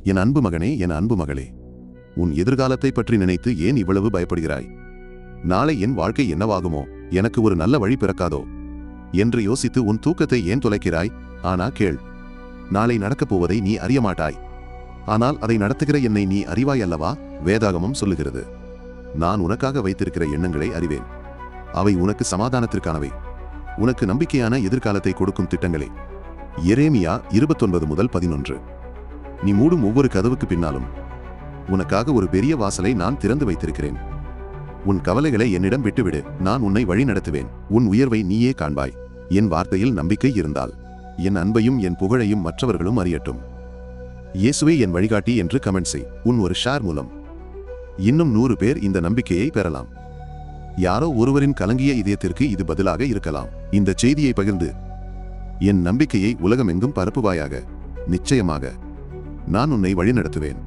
என் அன்பு மகனே, என் அன்பு மகளே, உன் எதிர்காலத்தை பற்றி நினைத்து ஏன் இவ்வளவு பயப்படுகிறாய்? நாளை என் வாழ்க்கை என்னவாகுமோ, எனக்கு ஒரு நல்ல வழி பிறக்காதோ என்று யோசித்து உன் தூக்கத்தை ஏன் தொலைக்கிறாய்? ஆனா கேள், நாளை நடக்கப் போவதை நீ அறிய மாட்டாய். ஆனால் அதை நடத்துகிற என்னை நீ அறிவாய் அல்லவா? வேதாகமம் சொல்லுகிறது, நான் உனக்காக வைத்திருக்கிற எண்ணங்களை அறிவேன், அவை உனக்கு சமாதானத்திற்கானவை, உனக்கு நம்பிக்கையான எதிர்காலத்தை கொடுக்கும் திட்டங்களே. எரேமியா 29:11. நீ மூடும் ஒவ்வொரு கதவுக்கு பின்னாலும் உனக்காக ஒரு பெரிய வாசலை நான் திறந்து வைத்திருக்கிறேன். உன் கவலைகளை என்னிடம் விட்டுவிடு, நான் உன்னை வழி நடத்துவேன், உன் உயர்வை நீயே காண்பாய். என் வார்த்தையில் நம்பிக்கை இருந்தால் என் அன்பையும் என் புகழையும் மற்றவர்களும் அறியட்டும். இயேசுவே என் வழிகாட்டி என்று கமெண்ட் செய். உன் ஒரு ஷேர் மூலம் இன்னும் 100 பேர் இந்த நம்பிக்கையை பெறலாம். யாரோ ஒருவரின் கலங்கிய இதயத்திற்கு இது பதிலாக இருக்கலாம். இந்த செய்தியை பகிர்ந்து என் நம்பிக்கையை உலகமெங்கும் பரப்புவாயாக. நிச்சயமாக நான் உன்னை வழிநடத்துவேன்.